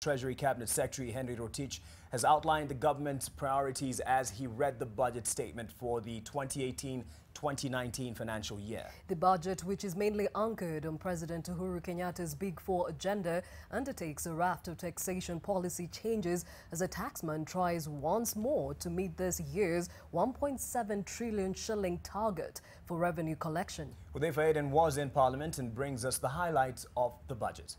Treasury Cabinet Secretary Henry Rotich has outlined the government's priorities as he read the budget statement for the 2018-2019 financial year. The budget, which is mainly anchored on President Uhuru Kenyatta's Big Four agenda, undertakes a raft of taxation policy changes as a taxman tries once more to meet this year's 1.7 trillion shilling target for revenue collection. Hudhaifa Aiden was in Parliament and brings us the highlights of the budget.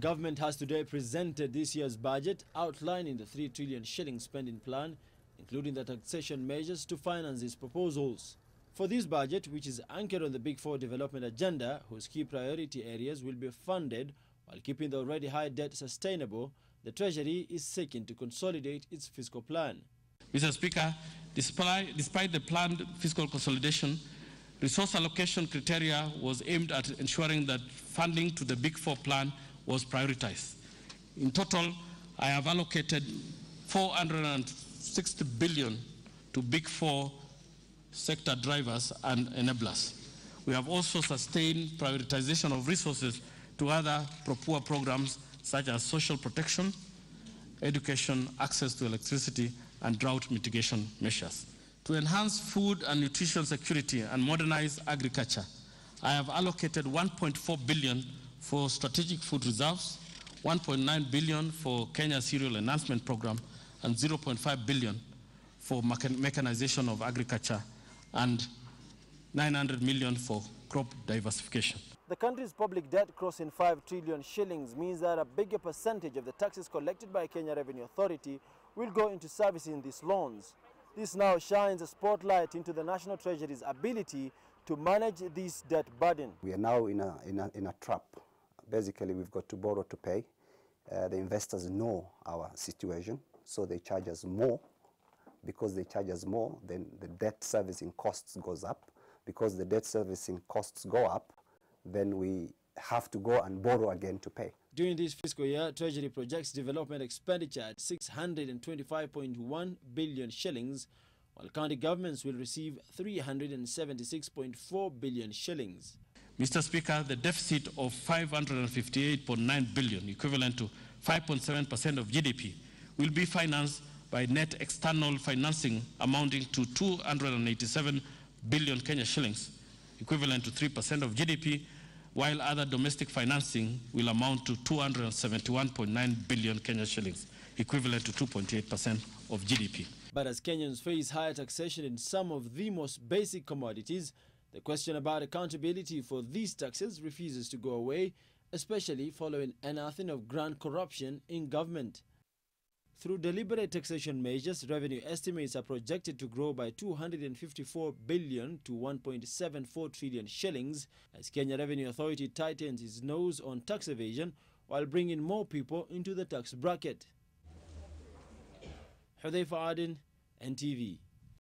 Government has today presented this year's budget, outlining the 3 trillion shilling spending plan, including the taxation measures to finance its proposals. For this budget, which is anchored on the Big Four development agenda, whose key priority areas will be funded while keeping the already high debt sustainable, the Treasury is seeking to consolidate its fiscal plan. Mr. Speaker, despite the planned fiscal consolidation, resource allocation criteria was aimed at ensuring that funding to the Big Four plan was prioritized. In total, I have allocated 460 billion to Big Four sector drivers and enablers. We have also sustained prioritization of resources to other pro-poor programs such as social protection, education, access to electricity, and drought mitigation measures. To enhance food and nutrition security and modernize agriculture, I have allocated 1.4 billion for strategic food reserves, 1.9 billion for Kenya Cereal Enhancement Program, and 0.5 billion for mechanization of agriculture, and 900 million for crop diversification. The country's public debt crossing 5 trillion shillings means that a bigger percentage of the taxes collected by Kenya Revenue Authority will go into servicing these loans. This now shines a spotlight into the National Treasury's ability to manage this debt burden. We are now in a trap. Basically, we've got to borrow to pay. The investors know our situation, so they charge us more. Because they charge us more, then the debt servicing costs goes up. Because the debt servicing costs go up, then we have to go and borrow again to pay. During this fiscal year, Treasury projects development expenditure at 625.1 billion shillings, while county governments will receive 376.4 billion shillings. Mr. Speaker, the deficit of 558.9 billion, equivalent to 5.7% of GDP, will be financed by net external financing amounting to 287 billion Kenya shillings, equivalent to 3% of GDP, while other domestic financing will amount to 271.9 billion Kenya shillings, equivalent to 2.8% of GDP. But as Kenyans face higher taxation in some of the most basic commodities, the question about accountability for these taxes refuses to go away, especially following unearthing of grand corruption in government. Through deliberate taxation measures, revenue estimates are projected to grow by 254 billion to 1.74 trillion shillings as Kenya Revenue Authority tightens its nose on tax evasion while bringing more people into the tax bracket. Hudhaifa Aiden, NTV.